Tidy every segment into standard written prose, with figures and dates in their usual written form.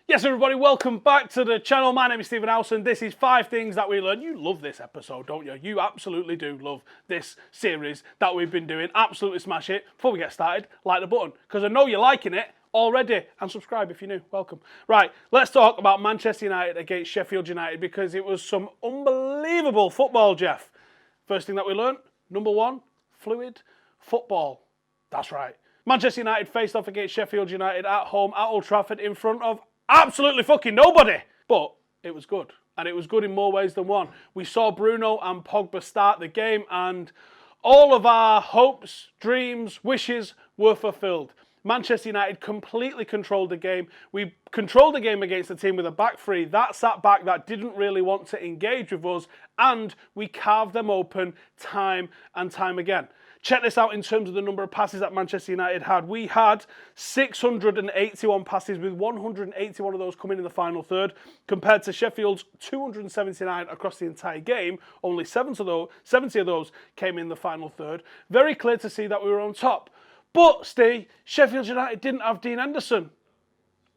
Yes, everybody, welcome back to the channel. My name is Stephen Howson. This is 5 things that we learned. You love this episode, don't you? You absolutely do love this series that we've been doing. Absolutely smash it. Before we get started, like the button, because I know you're liking it already. And subscribe if you're new. Welcome. Right, let's talk about Manchester United against Sheffield United, because it was some unbelievable football, Jeff. First thing that we learned, number 1, fluid football. That's right. Manchester United faced off against Sheffield United at home at Old Trafford in front of absolutely fucking nobody. But it was good. And it was good in more ways than one. We saw Bruno and Pogba start the game, and all of our hopes, dreams, wishes were fulfilled. Manchester United completely controlled the game. We controlled the game against the team with a back three that sat back, that didn't really want to engage with us, and we carved them open time and time again. Check this out in terms of the number of passes that Manchester United had. We had 681 passes, with 181 of those coming in the final third, compared to Sheffield's 279 across the entire game. Only 70 of those came in the final third. Very clear to see that we were on top. But, Steve, Sheffield United didn't have Dean Henderson.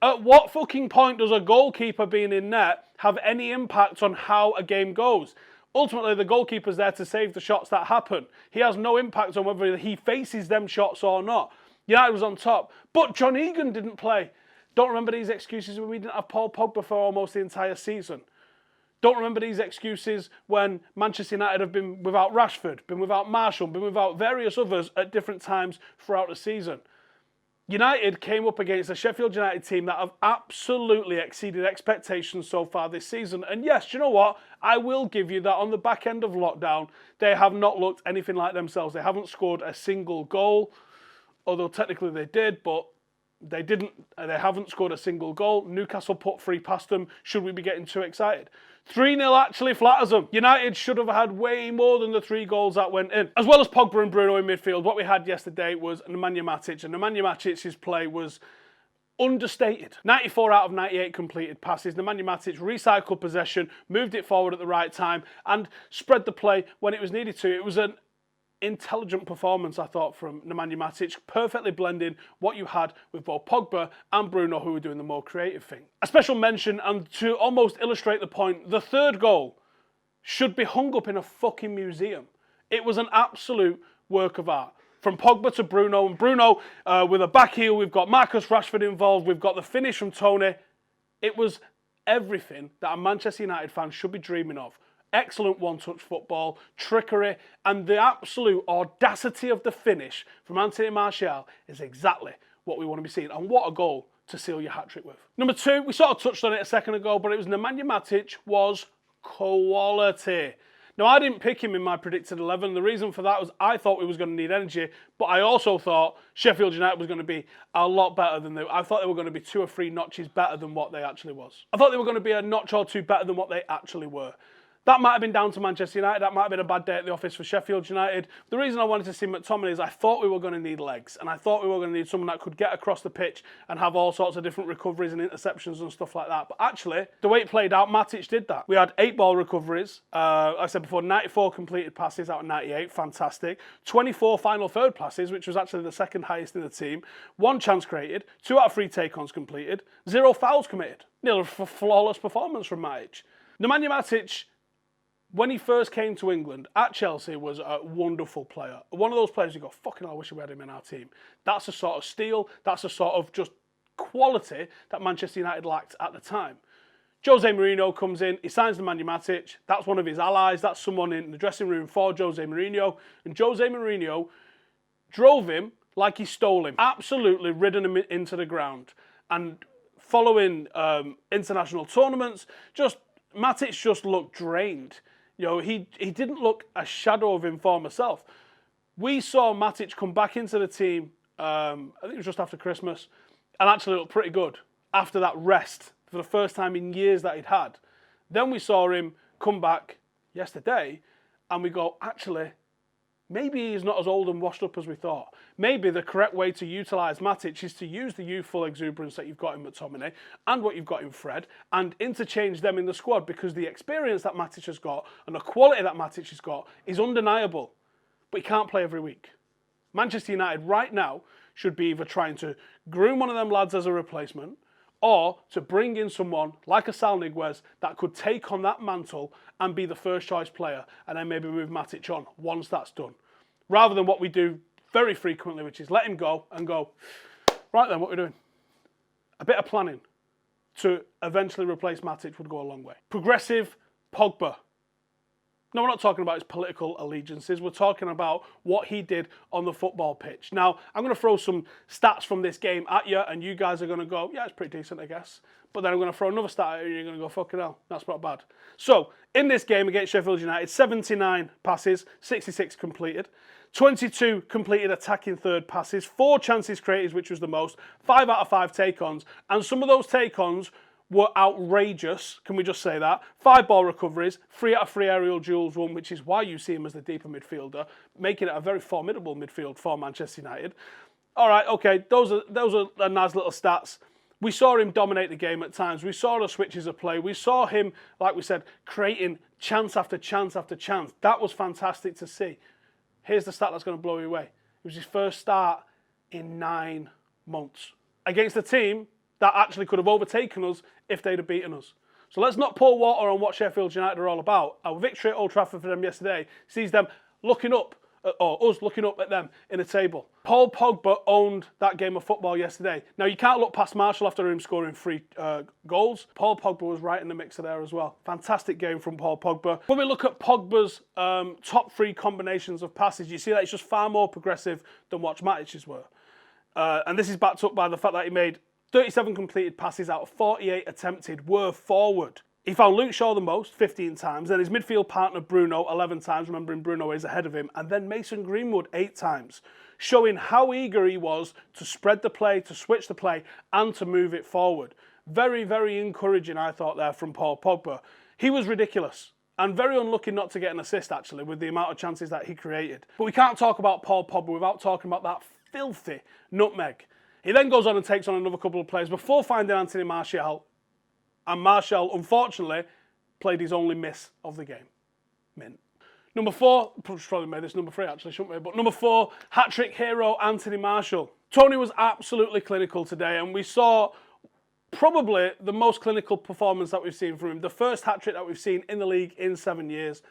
At what fucking point does a goalkeeper being in net have any impact on how a game goes? Ultimately, the goalkeeper's there to save the shots that happen. He has no impact on whether he faces them shots or not. United was on top, but John Egan didn't play. Don't remember these excuses when we didn't have Paul Pogba for almost the entire season. Don't remember these excuses when Manchester United have been without Rashford, been without Marshall, been without various others at different times throughout the season. United came up against a Sheffield United team that have absolutely exceeded expectations so far this season. And yes, do you know what? I will give you that on the back end of lockdown, they have not looked anything like themselves. They haven't scored a single goal, although technically they did, but they didn't. They haven't scored a single goal. Newcastle put 3 past them. Should we be getting too excited? 3-0 actually flatters them. United should have had way more than the 3 goals that went in. As well as Pogba and Bruno in midfield, what we had yesterday was Nemanja Matic, and Nemanja Matic's play was understated. 94 out of 98 completed passes. Nemanja Matic recycled possession, moved it forward at the right time, and spread the play when it was needed to. It was an intelligent performance, I thought, from Nemanja Matic, perfectly blending what you had with both Pogba and Bruno, who were doing the more creative thing. A special mention, and to almost illustrate the point, the 3rd goal should be hung up in a fucking museum. It was an absolute work of art. From Pogba to Bruno, and Bruno with a back heel, we've got Marcus Rashford involved, we've got the finish from Tony. It was everything that a Manchester United fan should be dreaming of. Excellent one-touch football, trickery, and the absolute audacity of the finish from Anthony Martial is exactly what we want to be seeing. And what a goal to seal your hat-trick with. Number 2, we sort of touched on it a second ago, but it was Nemanja Matic was quality. Now, I didn't pick him in my predicted 11. The reason for that was I thought we was going to need energy, but I also thought Sheffield United was going to be a lot better than I thought they were going to be 2 or 3 notches better than what they actually was. I thought they were going to be a notch or 2 better than what they actually were. That might have been down to Manchester United. That might have been a bad day at the office for Sheffield United. The reason I wanted to see McTominay is I thought we were going to need legs, and I thought we were going to need someone that could get across the pitch and have all sorts of different recoveries and interceptions and stuff like that. But actually, the way it played out, Matic did that. We had 8 ball recoveries. Like I said before, 94 completed passes out of 98. Fantastic. 24 final third passes, which was actually the 2nd highest in the team. 1 chance created. 2 out of 3 take-ons completed. 0 fouls committed. Nearly a flawless performance from Matic. Nemanja Matic, when he first came to England at Chelsea, was a wonderful player. One of those players you go, fucking hell, I wish we had him in our team. That's a sort of steal. That's a sort of just quality that Manchester United lacked at the time. Jose Mourinho comes in. He signs Nemanja Matic. That's one of his allies. That's someone in the dressing room for Jose Mourinho. And Jose Mourinho drove him like he stole him. Absolutely ridden him into the ground. And following international tournaments, Matic just looked drained. You know, he didn't look a shadow of his former self. We saw Matic come back into the team, I think it was just after Christmas, and actually looked pretty good after that rest for the first time in years that he'd had. Then we saw him come back yesterday, and we go, actually, maybe he's not as old and washed up as we thought. Maybe the correct way to utilise Matic is to use the youthful exuberance that you've got in McTominay and what you've got in Fred and interchange them in the squad, because the experience that Matic has got and the quality that Matic has got is undeniable. But he can't play every week. Manchester United right now should be either trying to groom one of them lads as a replacement, or to bring in someone like a Sal Niguez that could take on that mantle and be the first choice player, and then maybe move Matic on once that's done. Rather than what we do very frequently, which is let him go and go, right then, what we're doing. A bit of planning to eventually replace Matic would go a long way. Progressive Pogba. No, we're not talking about his political allegiances. We're talking about what he did on the football pitch. Now, I'm going to throw some stats from this game at you, and you guys are going to go, yeah, it's pretty decent, I guess. But then I'm going to throw another stat at you, and you're going to go, fucking hell, that's not bad. So, in this game against Sheffield United, 79 passes, 66 completed. 22 completed attacking third passes, 4 chances created, which was the most, 5 out of 5 take-ons, and some of those take-ons were outrageous, can we just say that? 5 ball recoveries, 3 out of 3 aerial duels won, which is why you see him as the deeper midfielder, making it a very formidable midfield for Manchester United. All right, okay, those are nice little stats. We saw him dominate the game at times. We saw the switches of play. We saw him, like we said, creating chance after chance after chance. That was fantastic to see. Here's the stat that's going to blow you away. It was his first start in 9 months against a team that actually could have overtaken us if they'd have beaten us. So let's not pour water on what Sheffield United are all about. Our victory at Old Trafford for them yesterday sees them looking up, or us looking up at them in a table. Paul Pogba owned that game of football yesterday. Now, you can't look past Martial after him scoring 3 goals. Paul Pogba was right in the mixer there as well. Fantastic game from Paul Pogba. When we look at Pogba's top 3 combinations of passes, you see that it's just far more progressive than what Matic's were. And this is backed up by the fact that he made 37 completed passes out of 48 attempted were forward. He found Luke Shaw the most, 15 times, then his midfield partner Bruno 11 times, remembering Bruno is ahead of him, and then Mason Greenwood 8 times, showing how eager he was to spread the play, to switch the play, and to move it forward. Very, very encouraging, I thought, there from Paul Pogba. He was ridiculous, and very unlucky not to get an assist, actually, with the amount of chances that he created. But we can't talk about Paul Pogba without talking about that filthy nutmeg. He then goes on and takes on another couple of players before finding Anthony Martial. And Martial, unfortunately, played his only miss of the game. Mint. Number 4, probably made this number 3 actually, shouldn't we? But number 4, hat-trick hero Anthony Martial. Tony was absolutely clinical today, and we saw probably the most clinical performance that we've seen from him. The first hat-trick that we've seen in the league in 7 years.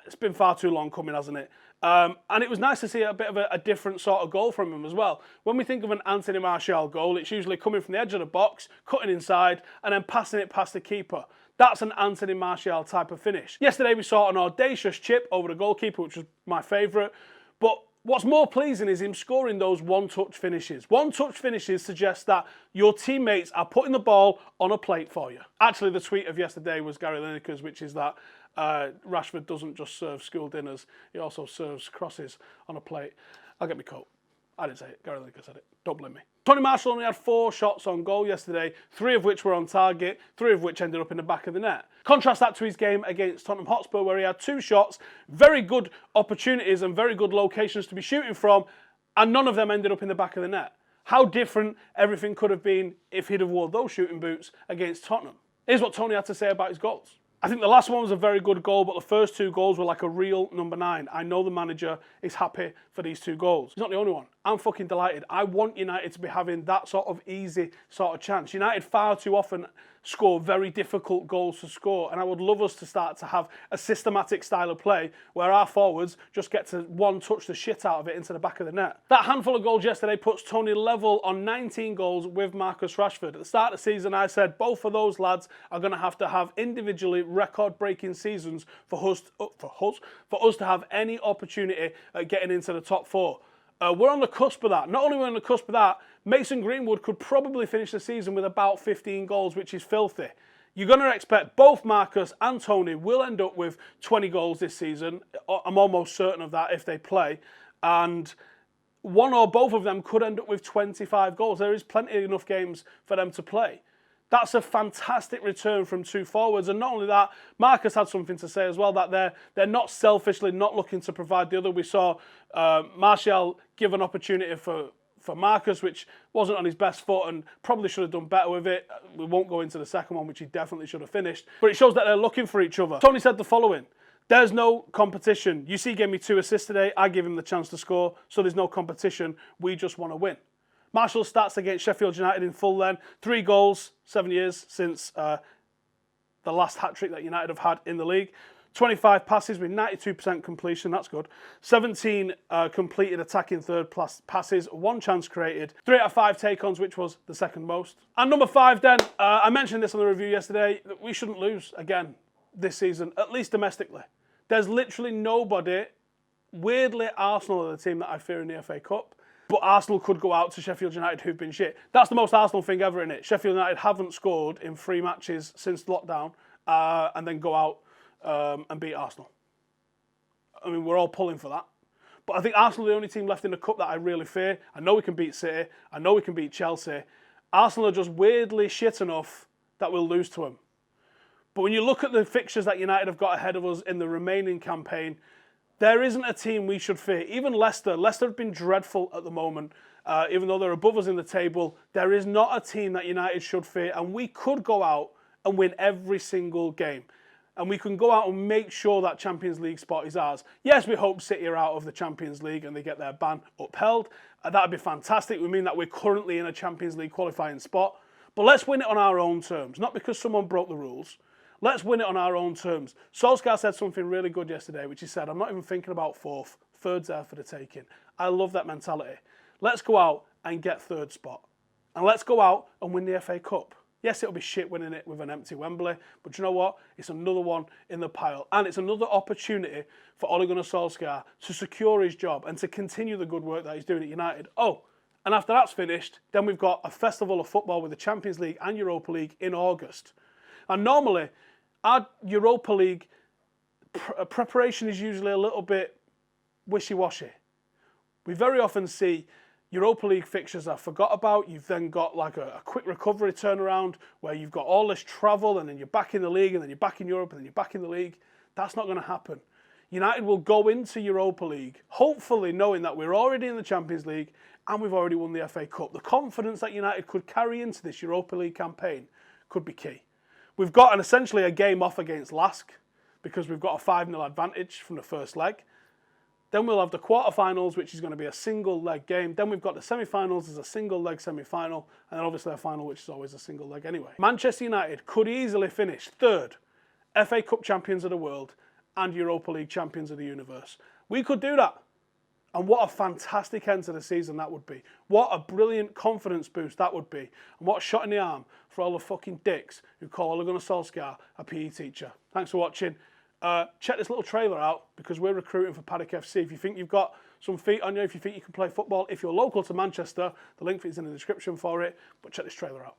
It's been far too long coming, hasn't it? And it was nice to see a bit of a different sort of goal from him as well. When we think of an Anthony Martial goal, it's usually coming from the edge of the box, cutting inside, and then passing it past the keeper. That's an Anthony Martial type of finish. Yesterday we saw an audacious chip over the goalkeeper, which was my favourite. But what's more pleasing is him scoring those one-touch finishes. One-touch finishes suggest that your teammates are putting the ball on a plate for you. Actually, the tweet of yesterday was Gary Lineker's, which is that Rashford doesn't just serve school dinners, he also serves crosses on a plate. I'll get my coat. I didn't say it, Gary Lineker said it. Don't blame me. Tony Martial only had 4 shots on goal yesterday, 3 of which were on target, 3 of which ended up in the back of the net. Contrast that to his game against Tottenham Hotspur, where he had 2 shots, very good opportunities and very good locations to be shooting from, and none of them ended up in the back of the net. How different everything could have been if he'd have worn those shooting boots against Tottenham. Here's what Tony had to say about his goals. I think the last one was a very good goal, but the first 2 goals were like a real number 9. I know the manager is happy for these 2 goals. He's not the only one. I'm fucking delighted. I want United to be having that sort of easy sort of chance. United far too often score very difficult goals to score, and I would love us to start to have a systematic style of play where our forwards just get to one-touch the shit out of it into the back of the net. That handful of goals yesterday puts Tony level on 19 goals with Marcus Rashford. At the start of the season, I said both of those lads are going to have individually record-breaking seasons for us to have any opportunity at getting into the top 4. We're on the cusp of that. Not only are we on the cusp of that, Mason Greenwood could probably finish the season with about 15 goals, which is filthy. You're going to expect both Marcus and Tony will end up with 20 goals this season. I'm almost certain of that if they play. And one or both of them could end up with 25 goals. There is plenty enough games for them to play. That's a fantastic return from 2 forwards. And not only that, Marcus had something to say as well, that they're not selfishly not looking to provide the other. We saw Martial give an opportunity for Marcus, which wasn't on his best foot and probably should have done better with it. We won't go into the second one, which he definitely should have finished. But it shows that they're looking for each other. Tony said the following: there's no competition. You see, he gave me 2 assists today. I gave him the chance to score, so there's no competition. We just want to win. Marshall's stats against Sheffield United in full then. 3 goals, 7 years since the last hat-trick that United have had in the league. 25 passes with 92% completion, that's good. 17 completed attacking third passes, 1 chance created. 3 out of 5 take-ons, which was the second most. And number 5 then, I mentioned this on the review yesterday, that we shouldn't lose again this season, at least domestically. There's literally nobody, weirdly Arsenal are the team that I fear in the FA Cup, but Arsenal could go out to Sheffield United who've been shit. That's the most Arsenal thing ever, isn't it? Sheffield United haven't scored in 3 matches since lockdown and then go out and beat Arsenal. I mean, we're all pulling for that. But I think Arsenal are the only team left in the cup that I really fear. I know we can beat City. I know we can beat Chelsea. Arsenal are just weirdly shit enough that we'll lose to them. But when you look at the fixtures that United have got ahead of us in the remaining campaign, there isn't a team we should fear. Even Leicester have been dreadful at the moment. Even though they're above us in the table, there is not a team that United should fear. And we could go out and win every single game. And we can go out and make sure that Champions League spot is ours. Yes, we hope City are out of the Champions League and they get their ban upheld. That would be fantastic. We mean that we're currently in a Champions League qualifying spot. But let's win it on our own terms, not because someone broke the rules. Let's win it on our own terms. Solskjaer said something really good yesterday, which he said, I'm not even thinking about 4th. 3rd's there for the taking. I love that mentality. Let's go out and get 3rd spot. And let's go out and win the FA Cup. Yes, it'll be shit winning it with an empty Wembley, but you know what? It's another one in the pile. And it's another opportunity for Ole Gunnar Solskjaer to secure his job and to continue the good work that he's doing at United. Oh, and after that's finished, then we've got a festival of football with the Champions League and Europa League in August. And normally, our Europa League preparation is usually a little bit wishy-washy. We very often see Europa League fixtures are forgot about. You've then got like a quick recovery turnaround where you've got all this travel and then you're back in the league and then you're back in Europe and then you're back in the league. That's not going to happen. United will go into Europa League, hopefully knowing that we're already in the Champions League and we've already won the FA Cup. The confidence that United could carry into this Europa League campaign could be key. We've got essentially a game off against Lask because we've got a 5-0 advantage from the first leg. Then we'll have the quarterfinals, which is going to be a single leg game. Then we've got the semi-finals as a single leg semi-final. And then obviously a final, which is always a single leg anyway. Manchester United could easily finish 3rd, FA Cup champions of the world and Europa League champions of the universe. We could do that. And what a fantastic end to the season that would be. What a brilliant confidence boost that would be. And what a shot in the arm for all the fucking dicks who call Ole Gunnar Solskjaer a PE teacher. Thanks for watching. Check this little trailer out because we're recruiting for Paddock FC. If you think you've got some feet on you, if you think you can play football, if you're local to Manchester, the link is in the description for it. But check this trailer out.